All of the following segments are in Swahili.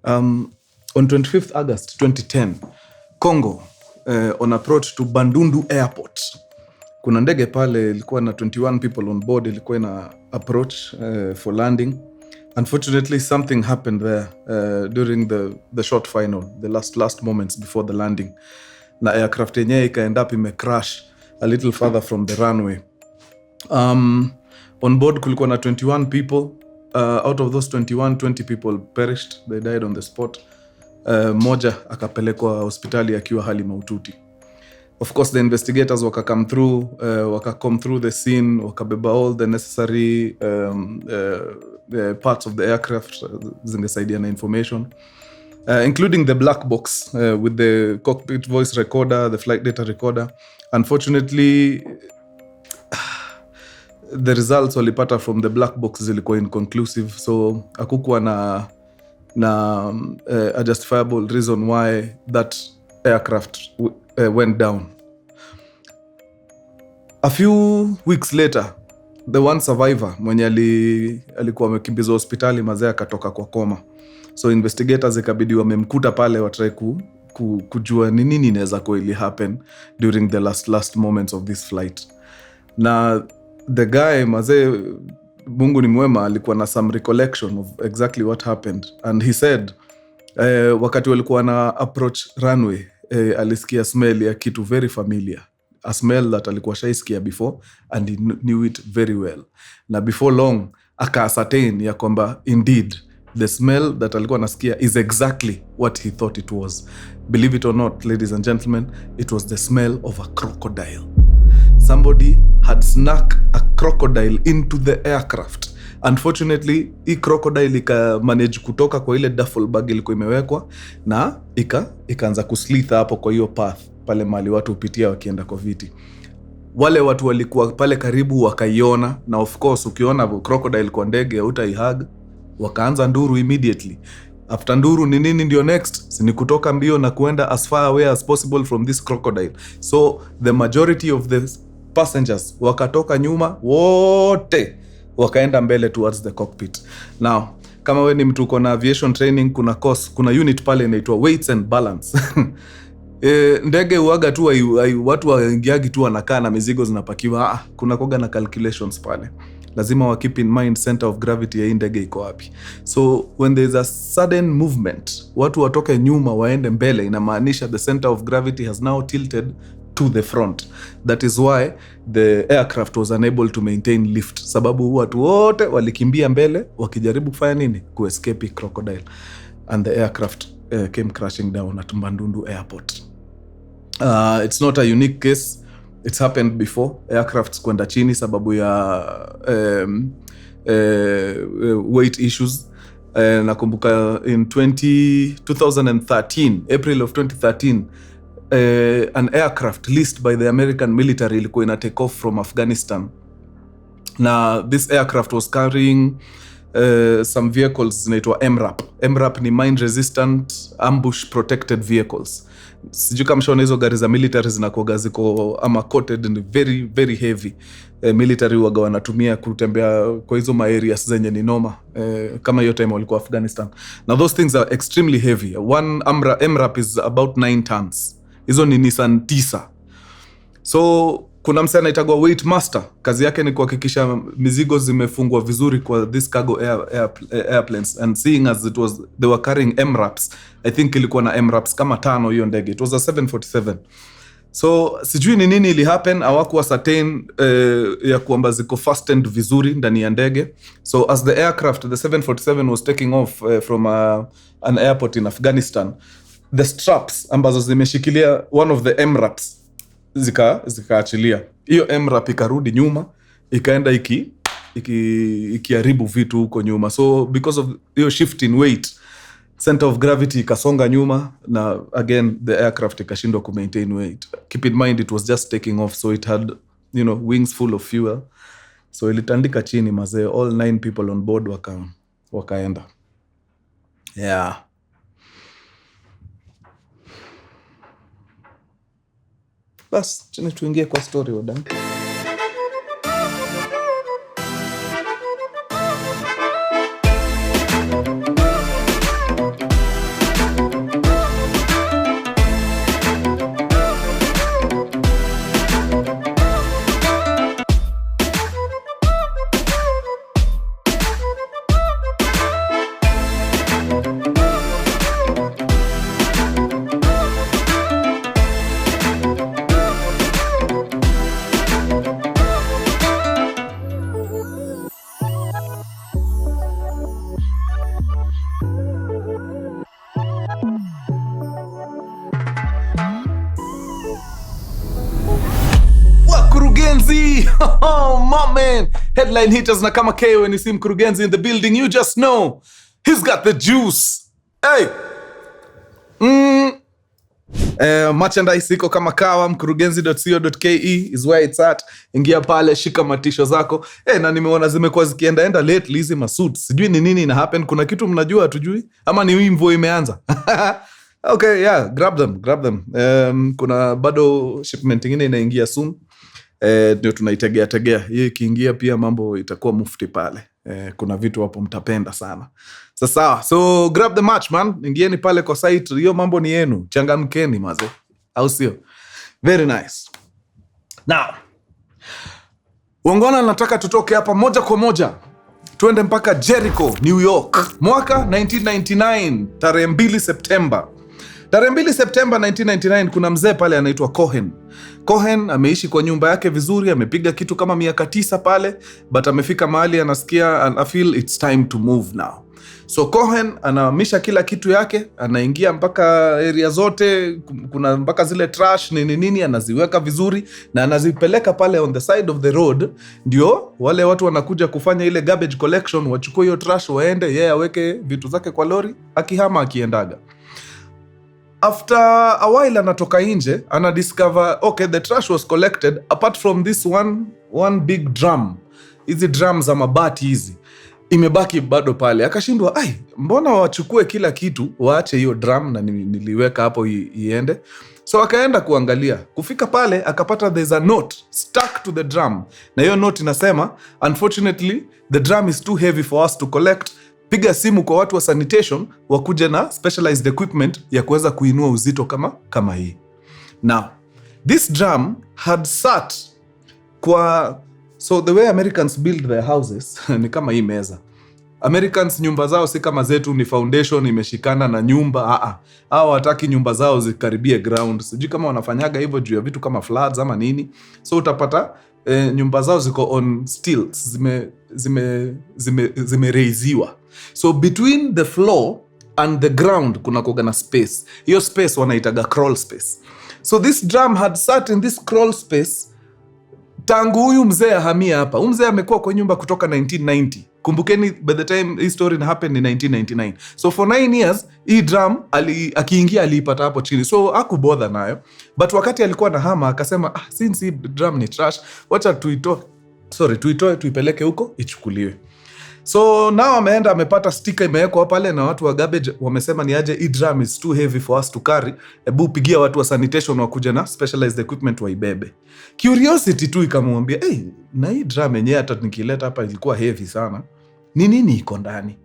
On 25th August 2010, Congo on approach to Bandundu Airport. Kuna ndege pale ilikuwa na 21 people on board, ilikuwa ina approach for landing. Unfortunately, something happened there during the short final, the last moments before the landing. Na aircraft yenyewe ikaend up imecrash a little further from the runway. On board kulikuwa na 21 people. Out of those 21, 20 people perished. They died on the spot. Moja akapelekwa hospitali akiwa hali mahututi. Of course, the investigators come through the scene, wakabeba all the necessary parts of the aircraft, zingesaidia na information, including the black box with the cockpit voice recorder, the flight data recorder. Unfortunately, the results walipata from the black box zilikuwa inconclusive, so hakukuwa na a justifiable reason why that aircraft went down. A few weeks later, the one survivor mwenye alikuwa amekimbizwa hospitali, mazee akatoka kwa koma. So investigators ikabidi wamemkuta pale, watry kujua ni nini inaweza kuili happen during the last moments of this flight. Na the guy, mazee, Mungu ni mwema, alikuwa na some recollection of exactly what happened, and he said wakati walikuwa na approach runway, alisikia smell ya kitu very familiar, a smell that alikuwa shaisikia before and he knew it very well. Na before long aka-ascertain ya kwamba indeed the smell that alikuwa nasikia is exactly what he thought it was. Believe it or not, ladies and gentlemen, it was the smell of a crocodile. Somebody had snuck a crocodile into the aircraft. Unfortunately, hii crocodile manage kutoka kwa ile duffel bag ilikuwa imewekwa, na ikaanza kuslither hapo kwa hiyo path pale mali watu upitia wakienda kwa viti. Wale watu walikuwa pale karibu wakaiona, na of course ukiona crocodile kwa ndege utaihug, wakaanza nduru immediately. After nduru ni nini ndio next? Ni kutoka mbio na kuenda as far away as possible from this crocodile. So the majority of the passengers wakatoka nyuma, wote wakaenda mbele towards the cockpit. Now, kama we ni mtu uko na aviation training, kuna unit pale inaitwa weights and balance. Ndege uaga tu watu waingiagi tu wanakaa na mizigo zinapakiwa. Kuna koga na calculations pale. Lazima wa keep in mind center of gravity ya ndege iko wapi. So when there is a sudden movement, watu watoke nyuma waende mbele, inamaanisha the center of gravity has now tilted to the front. That is why the aircraft was unable to maintain lift. Sababu watu wote walikimbia mbele wakijaribu kufanya nini? Escape crocodile. And the aircraft came crashing down at Bandundu Airport. It's not a unique case. It's happened before. Aircrafts kwenda chini sababu ya weight issues. Nakumbuka in 2013, April of 2013, an aircraft leased by the American military ilikuwa ina take off from Afghanistan. Na this aircraft was carrying some vehicles zinaitwa MRAP. MRAP ni mine resistant ambush protected vehicles. Sijui kama mshaona hizo gari za military zinakuwa ziko ama coated and very very heavy. Military waga wanatumia kutembea kwa hizo ma areas zenye ni noma, kama hiyo time walikuwa Afghanistan. Now those things are extremely heavy. One MRAP is about 9 tons. Hizo ni Nissan 9. So kuna msee anaitwa weight master, kazi yake ni kuhakikisha mizigo zimefungwa vizuri kwa this cargo airplanes, and seeing as they were carrying MRAPs, I think ilikuwa na MRAPs kama 5 hiyo ndege. It was a 747. So sijui ni nini ili happen, hawakuwa certain ya kwamba ziko fastened vizuri ndani ya ndege. So as the aircraft, the 747 was taking off from an airport in Afghanistan, the straps ambazo zimeshikilia one of the MRAPs zikaachilia. Hiyo MRAP ikarudi nyuma, ikaenda ikiharibu vitu huko nyuma. So because of hiyo shift in weight, center of gravity ikasonga nyuma, na again the aircraft ikashindwa ku maintain weight. Keep in mind it was just taking off, so it had, wings full of fuel. So ilitandika chini mazee, all 9 people on board wakaenda. Yeah. Bas, tuingie kwa story wadan. Mkurugenzi. Oh, my man. Headline hitters na kama K when you see Mkurugenzi in the building, you just know he's got the juice. Hey. Merchandise iko kama kawa. Mkurugenzi.co.ke is where it's at. Ingia pale, shika matisho zako. Na nimeona zimekuwa zikienda lately hizi masuits. Sijui ni nini ina happen. Kuna kitu mnajua hatujui ama ni wimbo imeanza. Okay, yeah, grab them. Kuna bado shipment ingine inaingia soon. Ndio tunaitegea. Hiyo ikiingia pia mambo itakuwa mufti pale. Kuna vitu hapo mtapenda sana. Sawa. So grab the match, man. Ingieni pale kwa site. Hiyo mambo ni yenu. Changamkeni maze. Au sio? Very nice. Now, Wangona nataka tutoke hapa moja kwa moja. Tuende mpaka Jericho, New York. Mwaka 1999, tarehe 2 Septemba. Tarehe 2 Septemba 1999 kuna mzee pale anaitwa Cohen. Cohen ameishi kwa nyumba yake vizuri, amepiga kitu kama miaka 9 pale, but amefika mahali anasikia and I feel it's time to move now. So Cohen anahamisha kila kitu yake, anaingia mpaka area zote, kuna mpaka zile trash nini anaziweka vizuri na anazipeleka pale on the side of the road, ndio wale watu wanakuja kufanya ile garbage collection wachukue hiyo trash waende, yeye aweke vitu zake kwa lori, akihama akiendaga. After a while anatoka nje, anadiscover, okay, the trash was collected apart from this one big drum. Hizi drums za mabati hizi imebaki bado pale. Akashindwa, mbona wachukue kila kitu, waache hiyo drum na niliweka hapo iende. So akaenda kuangalia. Kufika pale akapata there's a note stuck to the drum. Na hiyo note inasema, unfortunately the drum is too heavy for us to collect. Piga simu kwa watu wa sanitation wakuje na specialized equipment ya kuweza kuinua uzito kama hii. Now, this drum had sat so the way Americans build their houses ni kama hii meza. Americans nyumba zao si kama zetu ni foundation imeshikana na nyumba. Hao hataki nyumba zao zikaribie ground. Sijui kama wanafanyaga hivyo juu ya vitu kama floods ama nini. So utapata nyumba zao ziko on stilts, zimereiziwa. So between the floor and the ground kuna kuga na space. Hiyo space wanaitaga crawl space. So this drum had sat in this crawl space tangu huyu mzee ahamia hapa. Huyu mzee amekuwa kwa nyumba kutoka 1990. Kumbukeni by the time hii story happened in 1999. So for 9 years hii drum akiingia aliipata hapo chini. So hakubother nayo. But wakati alikuwa na hama akasema, since hii drum ni trash, wacha tuitoe tuipeleke huko ichukuliwe. So now ameenda amepata sticker imewekwa pale na watu wa garbage wamesema ni aje, hii drum is too heavy for us to carry. Ebu pigia watu wa sanitation wakuja na specialized equipment waibebe. Curiosity tu ikamwambia, na hii drum yenyewe hata nikileta hapa ilikuwa heavy sana. Ni nini iko ndani?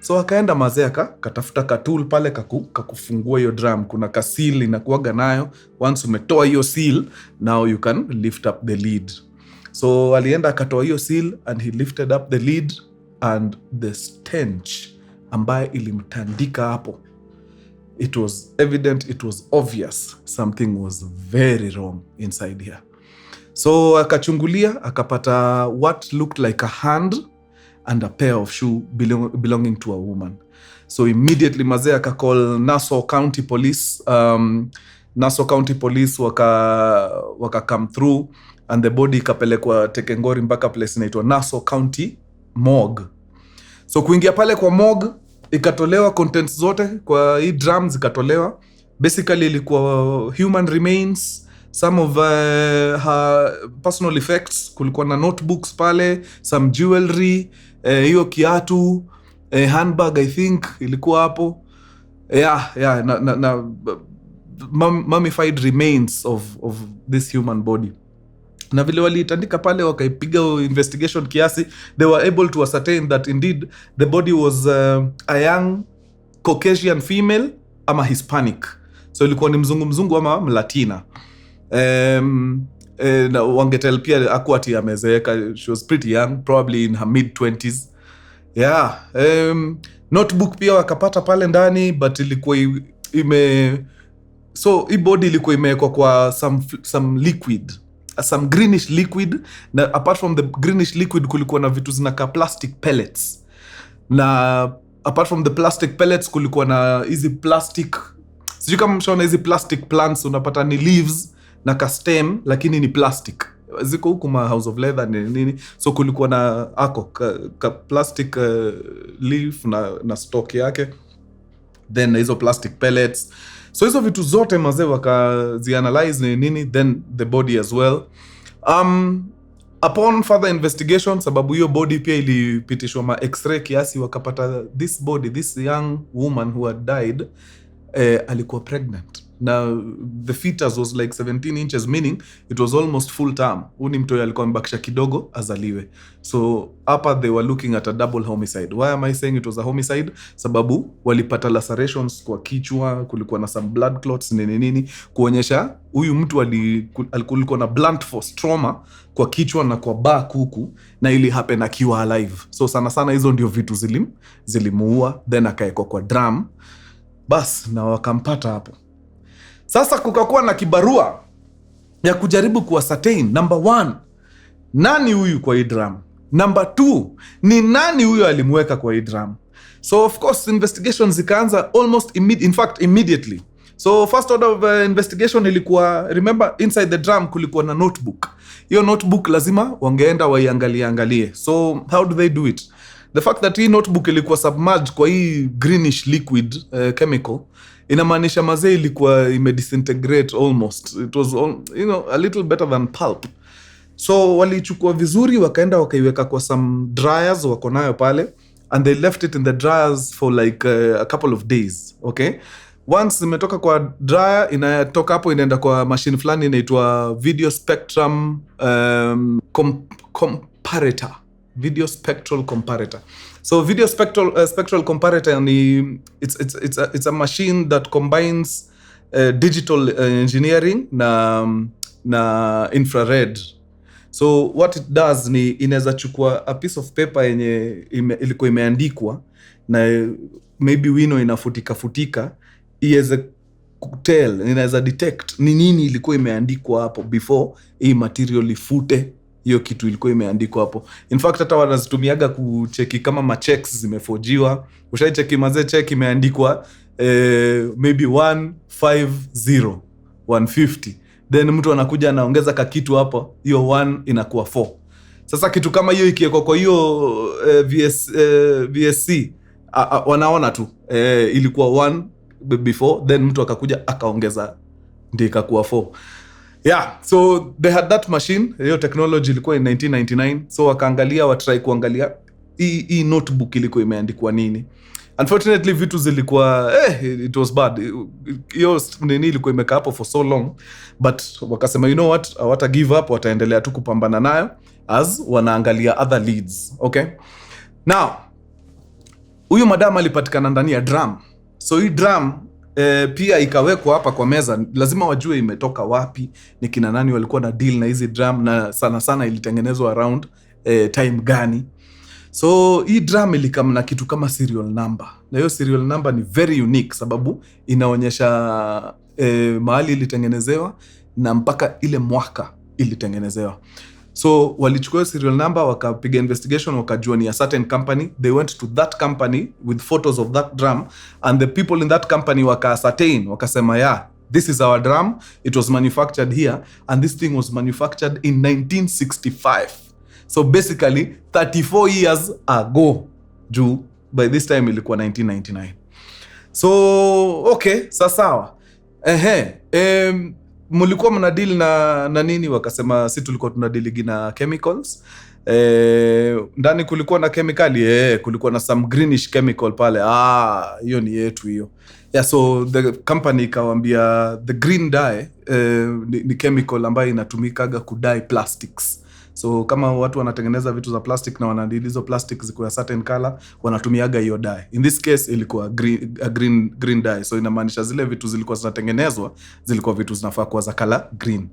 So akaenda mazee katafuta tool pale kakufungua hiyo drum. Kuna ka seal inakuaga nayo. Once umetoa hiyo seal, now you can lift up the lid. So alienda akatoa hiyo seal and he lifted up the lid. And the stench ambaye ilimtandika hapo, it was evident, it was obvious something was very wrong inside here. So akachungulia akapata what looked like a hand and a pair of shoe belonging to a woman. So immediately mazee akacall Nassau County Police. Nassau County Police waka come through and the body ikapelekwa Tekengori mpaka place inaitwa Nassau County Morgue. So kuingia pale kwa morgue ikatolewa contents zote kwa hii drum zikatolewa. Basically ilikuwa human remains, some of her personal effects, kulikuwa na notebooks pale, some jewelry, hiyo kiatu, handbag I think ilikuwa hapo. Mummified remains of this human body. Na vile waliitandika pale wakaipiga investigation kiasi, they were able to ascertain that indeed the body was a young Caucasian female ama Hispanic. So ilikuwa ni mzungu ama Mlatina. Na wangetel pia akwati amezeeka, she was pretty young, probably in her mid-20s. Notebook pia wakapata pale ndani, but ilikuwa so hii body ilikuwa imewekwa kwa some liquid, some greenish liquid, na apart from the greenish liquid kulikuwa na vitu zinaka plastic pellets, na apart from the plastic pellets kulikuwa na hizi plastic, sijui kama mshaona hizi plastic plants, unapata ni leaves na ka stem lakini ni plastic, ziko huku ma House of Leather nini, so kulikuwa na ka plastic leaf na stock yake, then na hizo plastic pellets. So hizo vitu zote mazee wakazianalyze nini, then the body as well. Upon further investigation, sababu hiyo body pia ilipitishwa ma x-ray kiasi, wakapata this young woman who had died alikuwa pregnant. Now the fetus was like 17 inches, meaning it was almost full term. Uni mtoto alikuwa mbakisha kidogo azaliwe. So hapa they were looking at a double homicide. Why am I saying it was a homicide? Sababu walipata lacerations kwa kichwa, kulikuwa na some blood clots nini, kuonyesha huyu mtu alikuwa na blunt force trauma kwa kichwa na kwa back huku, na ili happen akiwa alive. So sana hizo ndio vitu zilimuua, then akaekwa kwa drum. Bas, na wakampata hapo. Sasa kukakuwa na kibarua ya kujaribu kuascertain, number 1, nani huyu kwa hii drum? Number 2, ni nani huyu alimweka kwa hii drum? So of course investigations zikaanza almost immediately. So first order of investigation ilikuwa, remember inside the drum kulikuwa na notebook. Hiyo notebook lazima wangeenda waiangalie. So how do they do it? The fact that hii notebook ilikuwa submerged kwa hii greenish liquid chemical, inamaanisha mazee ilikuwa imedisintegrate almost. It was a little better than pulp. So walichukua vizuri, wakaenda wakaiweka kwa some dryers wako nayo pale, and they left it in the dryers for like a couple of days. Okay, once imetoka kwa dryer, inatoka hapo inaenda kwa machine fulani inaitwa video spectrum comparator. Video spectral comparator. So video spectral comparator ni it's a machine that combines digital engineering na infrared. So what it does ni inaweza chukua a piece of paper yenye ilikuwa imeandikwa na maybe wino inafutika iweze kutell, inaweza detect ni nini ilikuwa imeandikwa hapo before hii material ifute hiyo kitu ilikuwa imeandikwa hapo. In fact hata wanazitumiaga kucheki kama machecks zimefojiwa. Ushaicheki mazee check imeandikwa maybe 150 150, then mtu anakuja anaongeza kakitu hapo, hiyo 1 inakuwa 4. Sasa kitu kama hiyo ikiwekwa kwa hiyo VSC wanaona tu ilikuwa 1 before, then mtu akakuja akaongeza ndio ikakuwa 4. Yeah, so they had that machine. Hiyo technology ilikuwa in 1999. So wakaangalia, watry kuangalia hii notebook ilikuwa imeandikwa nini. Unfortunately vitu zilikuwa it was bad. Hiyo nini ilikuwa imekaa hapo for so long, but wakasema you know what, hawata give up, wataendelea tu kupambana nayo as wanaangalia other leads. Okay, now huyu madam alipatikana ndani ya drum. So hii drum pia ikawekwa hapa kwa meza. Lazima wajue imetoka wapi, ni kina nani walikuwa na deal na hizi drum, na sana ilitengenezwa around time gani. So hii drum ilikam na kitu kama serial number, na hiyo serial number ni very unique sababu inaonyesha mahali ilitengenezewa na mpaka ile mwaka ilitengenezewa. So walichukua serial number, wakapiga investigation, wakajua ni a certain company. They went to that company with photos of that drum, and the people in that company waka-ascertain, wakasema yeah, this is our drum, it was manufactured here, and this thing was manufactured in 1965. So basically 34 years ago. Juu by this time ilikuwa 1999. So okay, sawa. Mulikuwa mnadili na nini? Wakasema si tulikuwa tunadili na chemicals. Ndani kulikuwa na chemicali, kulikuwa na some greenish chemical pale. Hiyo ni yetu hiyo. Yeah, so the company ikawambia the green dye ni chemical ambayo inatumikaga kudye plastics. So kama watu wanatengeneza vitu za plastic na wanadili hizo plastic ziko ya certain color, wanatumiaga hiyo dye. In this case ilikuwa green dye. So inamaanisha zile vitu zilikuwa zinatengenezwa zilikuwa vitu zinafaa kuwa za color green.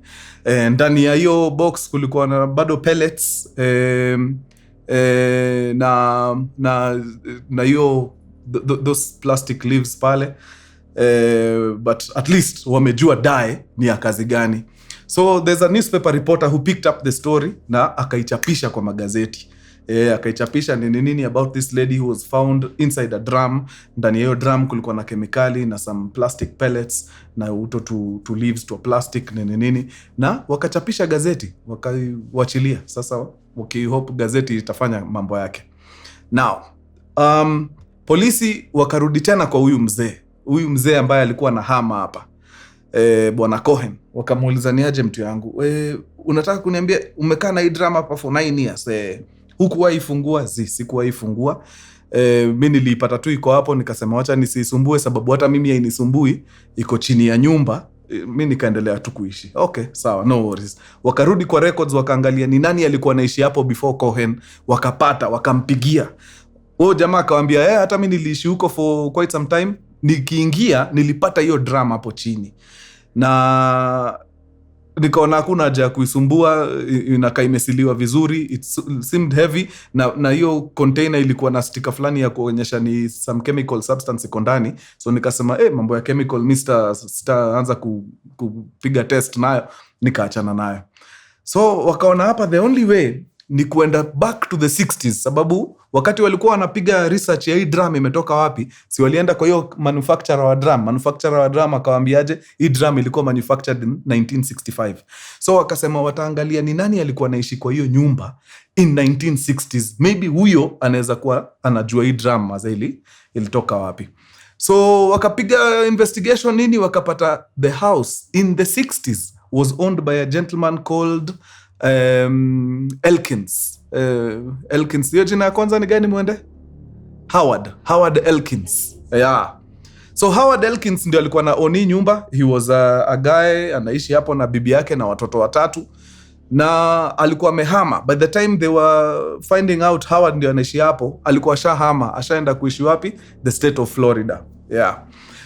Ndani ya hiyo box kulikuwa na bado pellets na hiyo those plastic leaves pale. But at least wamejua dye ni ya kazi gani. So there's a newspaper reporter who picked up the story na akaichapisha kwa magazeti. Akaichapisha nini about this lady who was found inside a drum. Ndani ya hiyo drum kulikuwa na kemikali na some plastic pellets na uto to leaves to a plastic nini, na wakachapisha gazeti, wakawachilia. Sasa hope gazeti itafanya mambo yake. Now polisi wakarudi tena kwa huyu mzee ambaye alikuwa na hama hapa, Bwana Cohen. Wakamuuliza, ni aje mtu yangu, unataka kuniambia umekaa na hii drama hapa for 9 years, hukuwahi fungua? Sikuwahi fungua. Mimi nilipata tu iko hapo, nikasema wacha nisisumbue, sababu hata mimi hainisumbui, iko chini ya nyumba. Mimi nikaendelea tu kuishi. Okay, sawa, no worries. Wakarudi kwa records, wakaangalia ni nani alikuwa anaishi hapo before Cohen, wakapata, wakampigia. Jamaa akamwambia, hata mimi niliishi huko for quite some time. Nikiingia nilipata hiyo drama hapo chini, na nikaona hakuna haja ya kuisumbua, inakaa imesiliwa vizuri, it seemed heavy, na hiyo container ilikuwa na sticker fulani ya kuonyesha ni some chemical substance iko ndani. So nikasema mambo ya chemical Mr. sitaanza kupiga test nayo, nikaachana nayo. So wakaona hapa the only way ni kuenda back to the 60s, sababu wakati walikuwa wanapiga research ya hii drum imetoka wapi, si walienda kwa hiyo manufacturer wa drum akawaambiaje hii drum ilikuwa manufactured in 1965. So wakasema wataangalia ni nani alikuwa anaishi kwa hiyo nyumba in 1960s, maybe huyo anaweza kuwa anajua hii drum mazeli ilitoka wapi. So wakapiga investigation nini, wakapata the house in the 60s was owned by a gentleman called Elkins. Elkins, hiyo jina ya kwanza ni gani mwende? Howard Elkins. Yeah. So Howard Elkins ndio alikuwa na own nyumba. He was a guy anaishi hapo na bibi yake na watoto 3, na alikuwa amehama. By the time they were finding out Howard ndio anaishi hapo, alikuwa shahama, ashaenda kuishi wapi? The state of Florida. Yeah.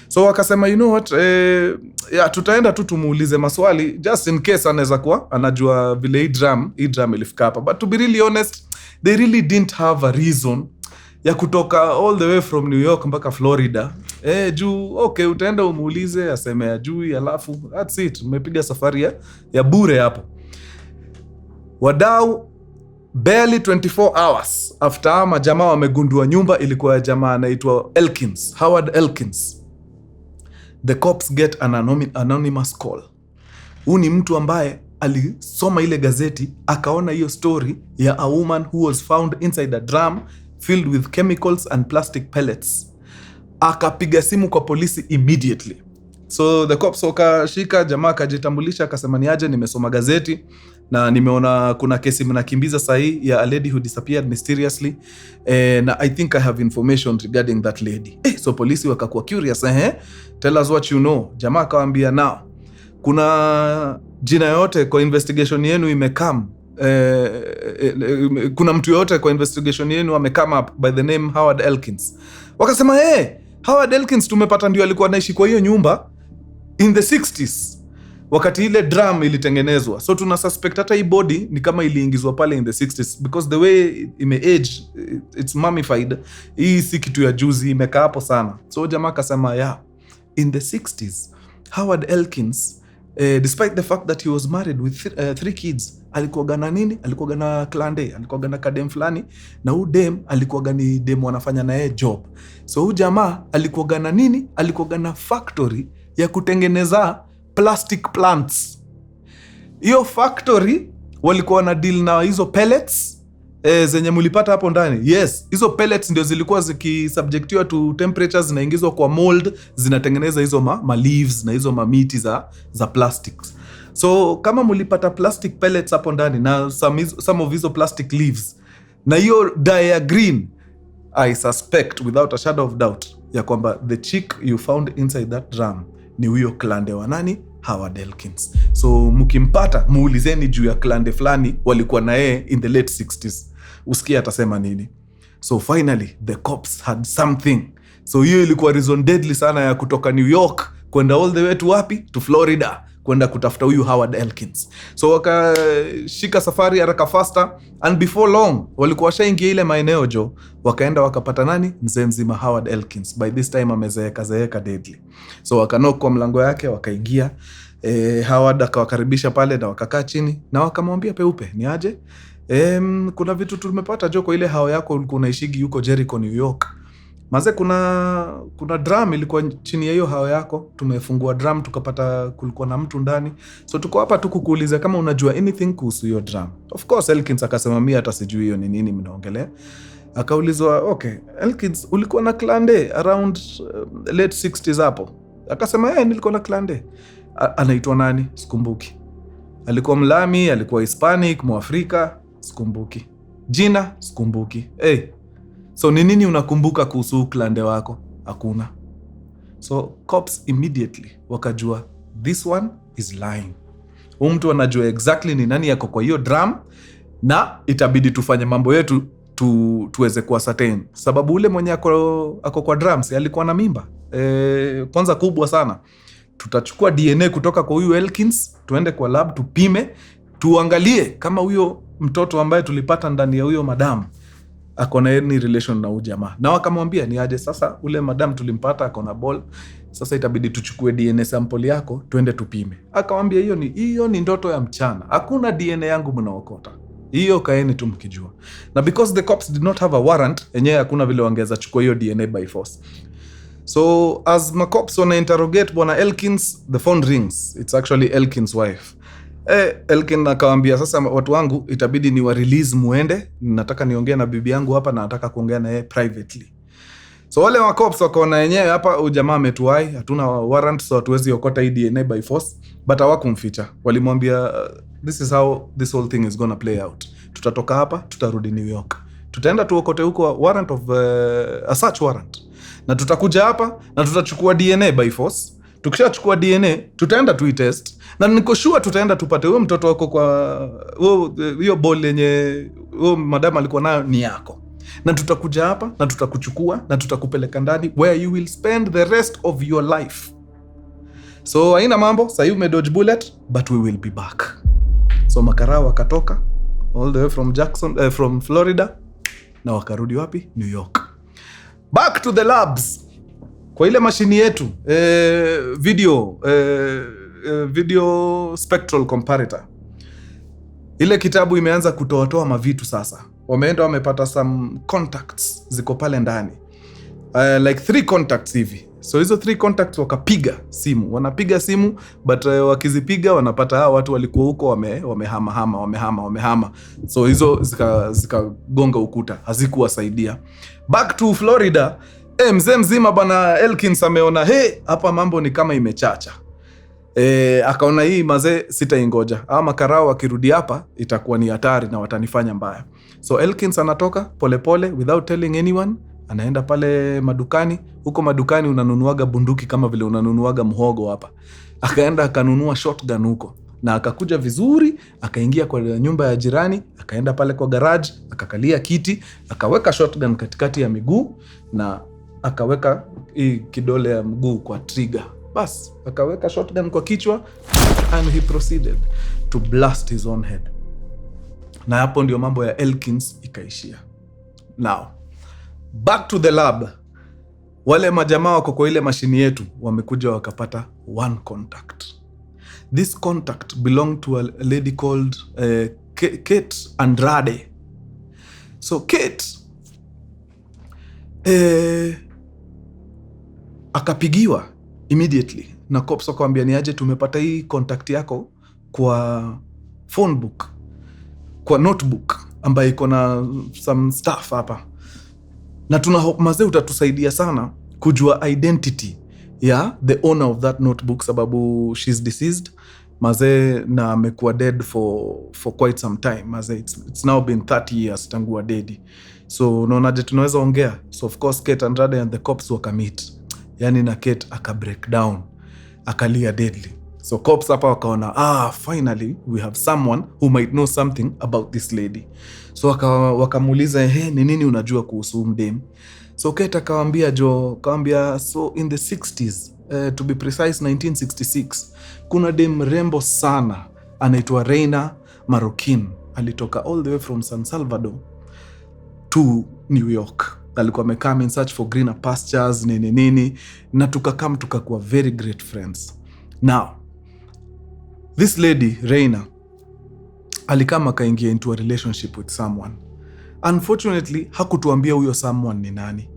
So wakasema, you know what, tutaenda tu tumuulize maswali just in case anaweza kuwa anajua vile hii drum ilifika hapa. But to be really honest, they really didn't have a reason ya kutoka all the way from New York mpaka Florida. Juu okay, utaenda umuulize aseme ajui, alafu that's it, umepiga safari ya bure hapo. Wadau, barely 24 hours after majamaa wamegundua nyumba ilikuwa ya jamaa anaitwa Elkins, Howard Elkins, the cops get an anonymous call. Huyu ni mtu ambaye alisoma ile gazeti, akaona hiyo story ya a woman who was found inside a drum filled with chemicals and plastic pellets. Akapiga simu kwa polisi immediately. So the cops wakashika jamaa, akajitambulisha, akasema ni aje, nimesoma gazeti na nimeona kuna kesi mnakimbiza sahi ya a lady who disappeared mysteriously, na I think I have information regarding that lady. So polisi wakakuwa curious, tell us what you know. Jamaa akawaambia, now kuna jina yote kwa investigation yenu imekam, kuna mtu yote kwa investigation yenu amekama up by the name Howard Elkins. Wakasema, Howard Elkins tumepata ndio alikuwa anaishi kwa hiyo nyumba in the 60s wakati ile drum ilitengenezwa. So tuna suspect hata hii body ni kama iliingizwa pale in the 60s, because the way age it's mummified. Hii si kitu ya juzi, imekaa hapo sana. So jamaa akasema, in the 60s Howard Elkins, despite the fact that he was married with 3 kids, alikuwa gana nini? Alikuwa gana klande, alikuwa gana kadem fulani, na huyu dem alikuwa gani dem wanafanya na yeye job. So huyu jamaa alikuwa gana nini? Alikuwa gana factory ya kutengeneza plastic plants. Hiyo factory walikuwa na deal na hizo pellets zenye mulipata hapo ndani. Yes, hizo pellets ndio zilikuwa zikisubjectiwa to temperatures, zinaingizwa kwa mold, zinatengeneza hizo ma leaves na hizo mamiti za plastics. So kama mulipata plastic pellets hapo ndani na some of hizo plastic leaves na hiyo dye ya green, I suspect without a shadow of doubt ya kwamba the chick you found inside that drum ni huyo klande wa nani? Howard Elkins. So mkimpata muulizeni juu ya klande fulani walikuwa na yeye in the late 60s. Usikia atasema nini. So finally the cops had something. So hiyo ilikuwa reason deadly sana ya kutoka New York kwenda all the way to wapi? To Florida, kwenda kutafuta huyu Howard Elkins. So wakashika safari haraka faster, and before long walikuwa washaingia ile maeneo jo, wakaenda wakapata nani? Mzee mzima Howard Elkins. By this time amezeeka deadly. So wakanok kwa mlango yake, wakaingia. Howard akawakaribisha pale na wakakaa chini na wakamwambia peupe, ni aje? Kuna vitu tumepata jo kwa ile hao yako ulikuwa unaishigi yuko Jericho, New York. Maze kuna drum ilikuwa chini ya hiyo hao yako. Tumefungua drum tukapata kulikuwa na mtu ndani. So tuko hapa tu kukuuliza kama unajua anything kuhusu hiyo drum. Of course Elkins akasema mimi hata sijui hiyo ni nini mnaongelea. Akaulizwa, okay, Elkins ulikuwa na Klande around late 60s hapo? Akasema nilikuwa na Klande. Anaitwa nani? Sikumbuki. Alikuwa Mlami, alikuwa Hispanic, Mwafrika, sikumbuki. Jina sikumbuki. So ni nini unakumbuka kuhusu Klande wako? Hakuna. So cops immediately wakajua this one is lying. Huyu mtu anajua exactly ni nani yako kwa hiyo drum, na itabidi tufanye mambo yetu tuweze kuwa certain. Sababu ule mwenye ako kwa drums alikuwa na mimba kwanza kubwa sana. Tutachukua DNA kutoka kwa huyu Elkins, tuende kwa lab tupime, tuangalie kama huyo mtoto ambaye tulipata ndani ya huyo madam ako na any relation na huyu jamaa. Na wakamwambia ni aje sasa, ule madam tulimpata ako na ball, sasa itabidi tuchukue DNA sample yako tuende tupime. Akamwambia hiyo ni ndoto ya mchana, hakuna DNA yangu mnaokota hiyo, kaeni tu mkijua. Na because the cops did not have a warrant, enyewe hakuna vile wangeza chukua hiyo DNA by force. So as my cops wana interrogate bwana Elkins, the phone rings. It's actually Elkins' wife. Elkin akawambia sasa, watu wangu itabidi ni wa release muende, nataka niongea na bibi yangu hapa na nataka kuongea na yeye privately. So wale wa cops wakaona yenyewe hapa ujamaa ametuai, hatuna warrant, so hatuwezi okota hii DNA by force, but hawakumficha. Walimwambia this is how this whole thing is gonna play out. Tutatoka hapa, tutarudi New York. Tutaenda tuokote huko warrant of a search warrant. Na tutakuja hapa na tutachukua DNA by force. Tukishachukua DNA, tutaenda tuitest. Na niko sure tutaenda tupate huyo mtoto wako kwa hiyo ball yenye huyo madam alikuwa nayo ni yako. Na tutakuja hapa na tutakuchukua na tutakupeleka ndani where you will spend the rest of your life. So haina mambo, sasa you may dodge bullet but we will be back. So makarao wakatoka all the way from Florida na wakarudi wapi? New York. Back to the labs. Kwa ile mashini yetu video spectral comparator. Ile kitabu imeanza kutoa mavitu sasa. Wameenda wamepata some contacts ziko pale ndani. Like 3 contacts hivi. So hizo 3 contacts wakapiga simu. Wanapiga simu but wakizipiga wanapata hao watu walikuwa huko wamehama. So hizo zikagonga ukuta, hazikuwasaidia. Back to Florida. Mzee mzima bana Elkins ameona hapa mambo ni kama imechacha. Akaona hii mazee sitaingoja. Ama karao wakirudi hapa itakuwa ni hatari na watanifanya mbaya. So Elkins anatoka polepole without telling anyone, anaenda pale madukani. Huko madukani unanunuaga bunduki kama vile unanunuaga mhogo hapa. Akaenda akanunua shotgun huko. Na akakuja vizuri, akaingia kwa nyumba ya jirani, akaenda pale kwa garage, akakalia kiti, akaweka shotgun katikati ya miguu na akaweka hii kidole ya mguu kwa trigger. Bas, akaweka shotgun kwa kichwa and he proceeded to blast his own head. Na hapo ndio mambo ya Elkins ikaishia. Now, back to the lab. Wale majamaa wako kwa ile mashini yetu wamekuja wakapata 1 contact. This contact belonged to a lady called Kate Andrade. So Kate akapigiwa immediately na cops wakamwambia ni aje tumepata hii contact yako kwa phone book, kwa notebook ambayo iko na some stuff hapa, na mazee utatusaidia sana kujua identity ya the owner of that notebook sababu she's deceased mazee na amekuwa dead for quite some time mazee. It's now been 30 years tangu dead. So unaonaje tunaweza ongea? So of course Kate Andrade and the cops wakamit. Yani na Kate aka break down, akalia deadly. So cops hapa wakaona finally we have someone who might know something about this lady. So wakamuuliza ni nini unajua kuhusu mdem? So Kate akawambia so in the 60s, to be precise 1966, kuna dem rembo sana anaitwa Reina Marroquin, alitoka all the way from San Salvador to New York. Alikuwa amekam in search for greener pastures nini na tukakuwa very great friends. Now this lady Reina alikama akaingia into a relationship with someone. Unfortunately, hakutuambia huyo someone ni nani.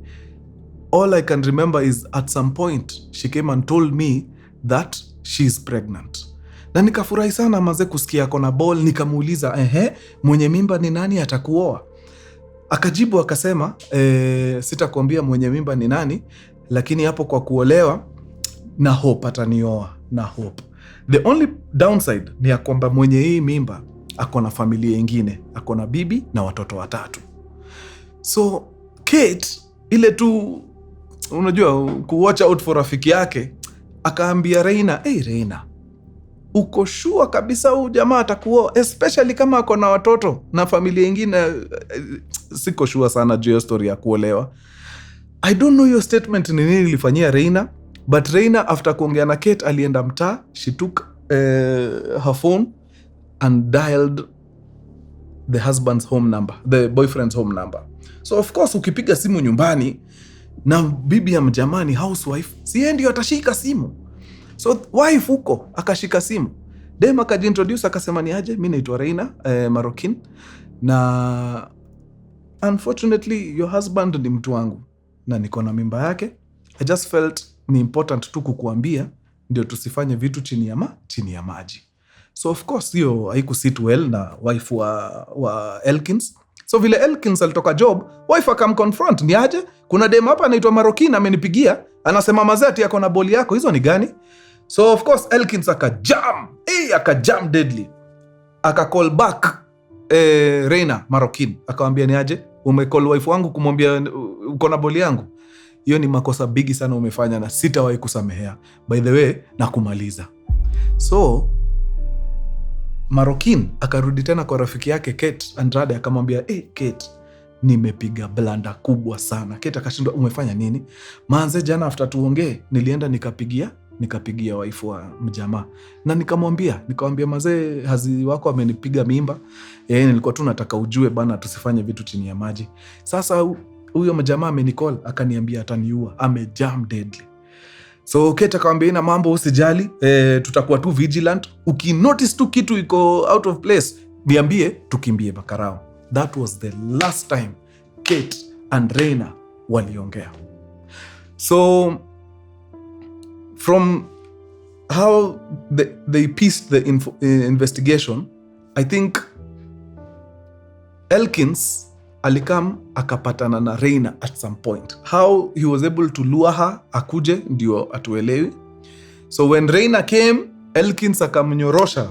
All I can remember is at some point she came and told me that she's pregnant. Na nikafurahi sana maze kusikia kona ball. Nikamuuliza, mwenye mimba ni nani atakuoa? Akajibu akasema, sitakwambia mwenye mimba ni nani, lakini hapo kwa kuolewa na hope atanioa, na hope. The only downside ni ya kwamba mwenye hii mimba akona familia ingine, akona bibi na watoto 3. So Kate ile tu unajua kuwatch out for rafiki yake, akaambia Reina, Reina, uko sure kabisa huyu jamaa atakuoa, especially kama akona watoto na familia ingine? Siko sure sana juu ya story ya kuolewa. I don't know your statement ni nini ilifanyia Reina, but Reina after kuongea na Kate alienda mtaa, she took her phone and dialed the husband's home number, the boyfriend's home number. So of course ukipiga simu nyumbani na bibi ya mjamani housewife, si yeye ndio atashika simu. So wife huko akashika simu, dem akajiintroduce akasema ni aje, mimi naitwa Reina Marokin, na unfortunately your husband ni mtu wangu na niko na mimba yake. I just felt ni important tu kukuambia ndio tusifanye vitu chini ya maji. So of course hiyo haikusit well na wife wa Elkins. So vile Elkins alitoka job, wife akamconfront, ni aje, kuna dem hapa anaitwa Marokin amenipigia, anasema mazati yako na boli yako, hizo ni gani? So of course Elkins akajam deadly. Akacall back Reina Marokin, akamwambia ni aje, umecall wife wangu kumwambia uko na boli yangu? Hiyo ni makosa bigi sana umefanya na sitawahi kusamehea, by the way, na kumaliza. So Marokin akarudi tena kwa rafiki yake Kate Andrade, akamwambia, Kate, nimepiga blanda kubwa sana. Kate akashindwa, umefanya nini? Manze, jana after tuongee nilienda nikapigia wife wa mjamaa na nikamwambia mazee, hazi wako amenipiga mimba. Nilikuwa tu nataka ujue bana, tusifanye vitu chini ya maji. Sasa huyo mjamaa amenicall akaniambia ataniua, amejam deadly. So Kate akamwambia, ina mambo, usijali, tutakuwa tu vigilant. Ukinotice tu kitu iko out of place, niambie tukimbie makarao. That was the last time Kate and Reina waliongea. So from how they pieced the investigation, I think Elkins alikam akapatana na Reina at some point. How he was able to lure her akuje ndio atuelewi. So when Reina came, Elkins akamnyorosha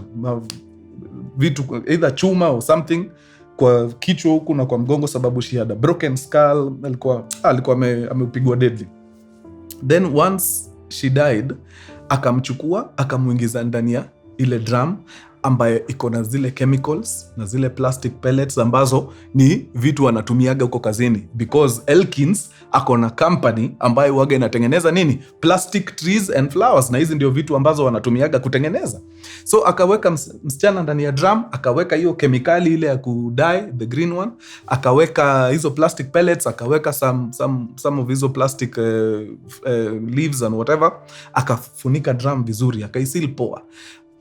vitu, either chuma or something, kwa kichwa huku na kwa mgongo, sababu she had a broken skull. Alikuwa amepigwa deadly. Then once she died, akamchukua akamuingiza ndani ya ile drum ambayo iko na zile chemicals na zile plastic pellets ambazo ni vitu wanatumiaga huko kazini, because Elkins ako na company ambayo waga inatengeneza nini, plastic trees and flowers, na hizi ndio vitu ambazo wanatumiaga kutengeneza. So akaweka msichana ndani ya drum, akaweka hiyo kemikali ile ya kudye, the green one, akaweka hizo plastic pellets, akaweka some of hizo plastic leaves and whatever, akafunika drum vizuri, akaisil poa.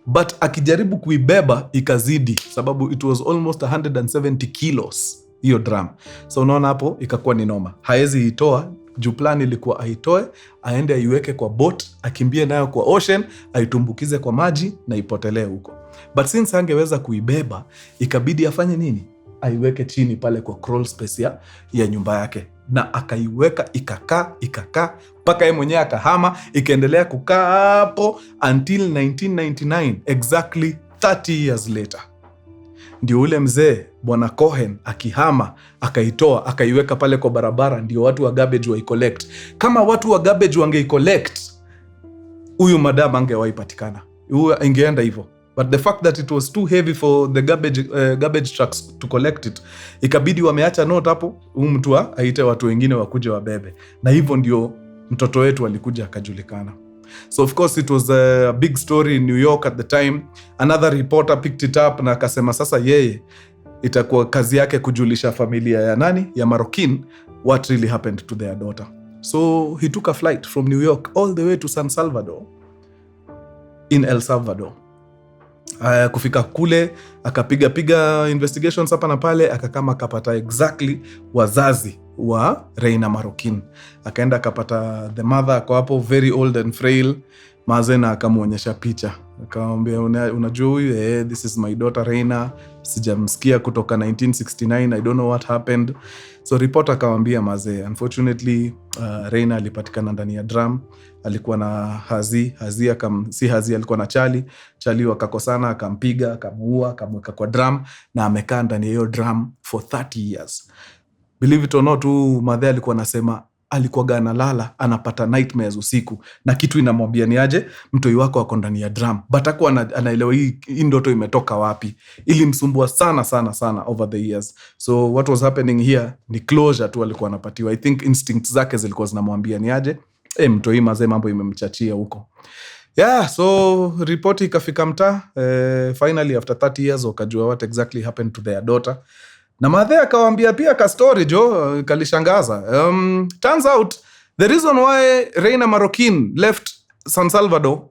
But akijaribu kuibeba ikazidi, sababu it was almost 170 kilos hiyo drum. So unaona hapo ikakuwa ni noma. Haezi itoa, juu plan ilikuwa aitoe, aende aiweke kwa boat, akimbie nayo kwa ocean, aitumbukize kwa maji na ipotelee huko. But since angeweza kuibeba, ikabidi afanye nini? Aiweke chini pale kwa crawl space ya nyumba yake. Na akaiweka ikakaa mpaka yeye mwenyewe akahama, ikaendelea kukaa hapo until 1999, exactly 30 years later. Ndio ule mzee bwana Cohen akihama, akaitoa, akaiweka pale kwa barabara, ndio watu wa garbage waicollect. Kama watu wa garbage wangeicollect, huyu madam angewaipatikana. Huyu ingeenda hivyo. But the fact that it was too heavy for the garbage trucks to collect it, ikabidi wameacha note hapo, Mutua aite watu wengine wakuje wabebe. Na hivyo ndio mtoto wetu alikuja akajulikana. So of course it was a big story in New York at the time. Another reporter picked it up na akasema sasa yeye itakuwa kazi yake kujulisha familia ya nani, ya Marokin, what really happened to their daughter. So he took a flight from New York all the way to San Salvador in El Salvador. Kufika kule akapiga investigations hapa na pale, akakama akapata exactly wazazi wa Reina Marokin. Akaenda akapata the mother, ako hapo very old and frail. Mazena akamuonyesha picha, akamwambia unajua huyu, this is my daughter Reina, sijamsikia kutoka 1969, I don't know what happened. So reporter akamwambia mazee, unfortunately Reina alipatikana ndani ya drum. Alikuwa na Hazi si Hazi, alikuwa na Charlie wakakosana, akampiga, akamuua, akamweka kwa drum na amekaa ndani ya hiyo drum for 30 years. Believe it or not, madhe alikuwa anasema alikuwa analala anapata nightmares usiku na kitu inamwambia ni aje mtoi wako ako ndani ya drum, but hakuwa anaelewa hii ndoto imetoka wapi. Ilimsumbua sana over the years. So what was happening here ni closure tu alikuwa anapatiwa. I think instincts zake zilikuwa zinamwambia ni aje mtoi mazee mambo imemchachia huko. Yeah, so report ikafika mtaa. Finally after 30 years wakajua what exactly happened to their daughter. Na madhe akawaambia pia ka story jo kalishangaza. Turns out the reason why Reina Marokin left San Salvador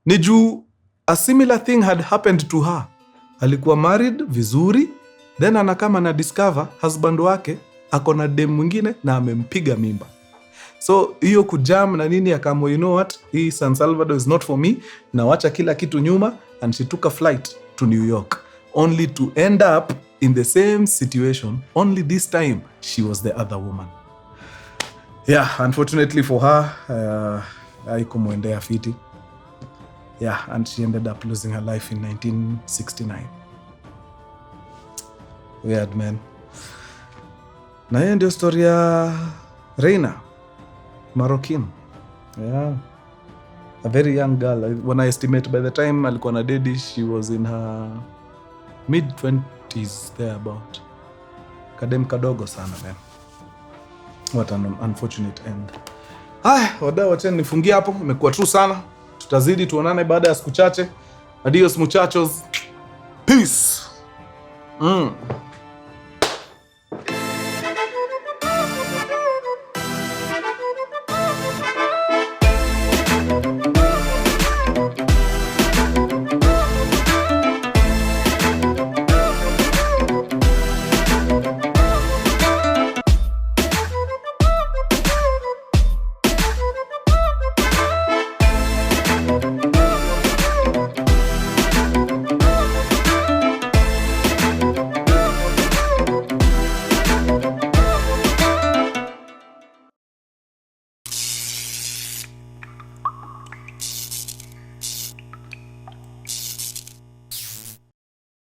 ni juu a similar thing had happened to her. Alikuwa married vizuri, then anakama na discover husband wake ako na dem mwingine na amempiga mimba. So hiyo kujam na nini akaamua, you know what, hii San Salvador is not for me, na wacha kila kitu nyuma, and she took a flight to New York only to end up in the same situation, only this time she was the other woman. Yeah, unfortunately for her, haikumwendea fiti. Yeah, and she ended up losing her life in 1969. Weird, man. Na hiyo ndio story ya Reina Marokin. Yeah. A very young girl. When I estimate by the time alikuwa na dedi, she was in her mid-20s thereabout. Kadem kadogo sana, man. What an unfortunate end. Wadau wacheni nifungie hapo. Imekuwa true sana. Tutazidi tuonane baada ya siku chache. Adios muchachos. Peace.